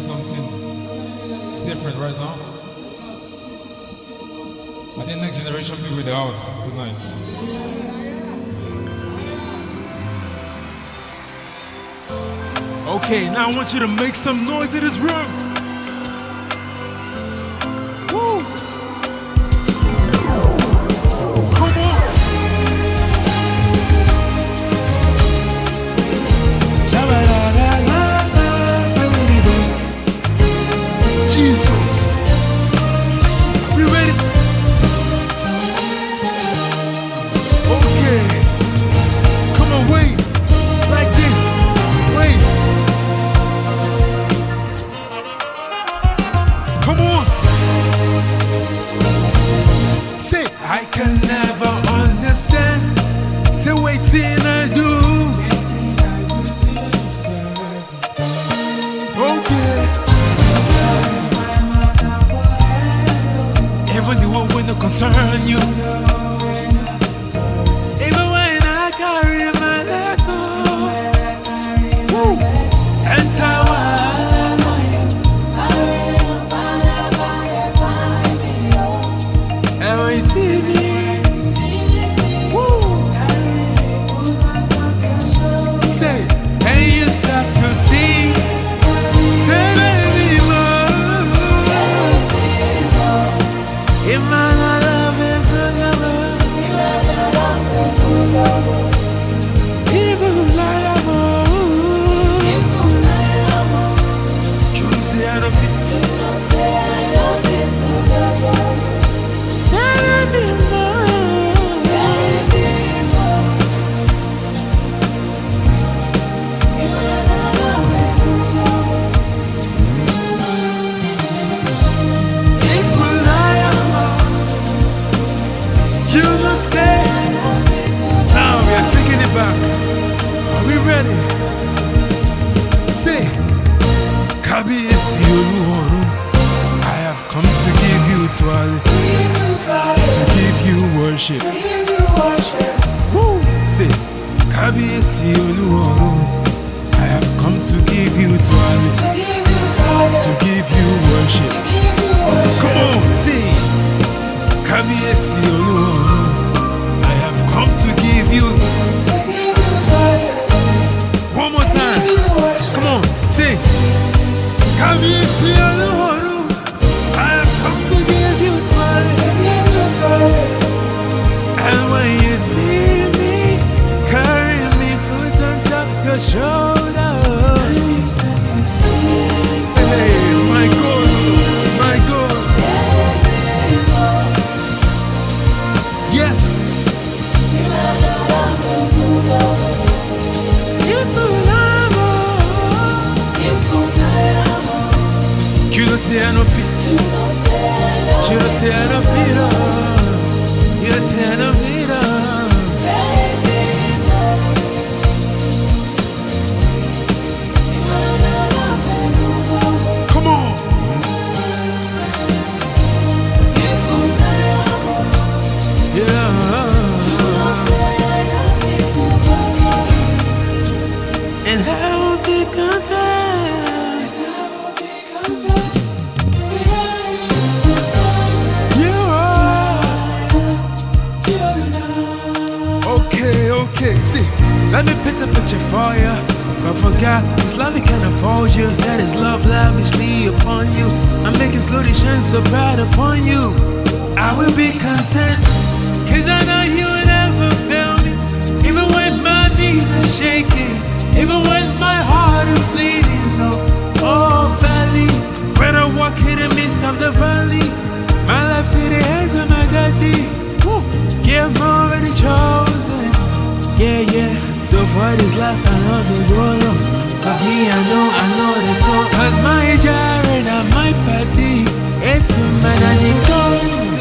something different right now. I think next generation be with the house tonight. Okay, now I want you to make some noise in this room. Woo! Come on! Jesus! We ready? Okay. Come on, wait. Like this. Wait. Come on. Say, I can never understand. Say, Wetin I do. Okay. Even the one will not concern you. Even when I carry my leg on. And and when you see me, say, and you start to see, say, baby, more. Emmanuel Omoruyi, are we ready? Say, Kabiyesi Oluwaru, I have come to give you TWALE, to give you worship. Woo! Say, Kabiyesi Oluwaru, I have come to give you TWALE, to give you worship. Come on, say, Kabiyesi Oluwaru, I have come to give you. One more time. Come on, sing. Kabiyesi Oluwaru, I have come to give you TWALE. And when you see me, carry me, put on top your shoulder. Hey, my God, my God. Yes. You don't say I no fit. You don't say I no fit. You don't say I no fit. Come on. Yeah. And I will be content. Okay, see. Let me paint a picture for you. But forgot his love he can afford you. Said his love lavishly upon you. I make his glory shine so bright upon you. I will be content, cause I know you will never fail me. Even when my knees are shaking, even when my heart is bleeding. Oh, valley, when I walk in the midst of the valley, my life's in the hands of my daddy. Yeah, I'm already chosen. Yeah. So for this life I know the go long. Cause me I know the song. Cause my JIREH and my party, it's a man and it goes.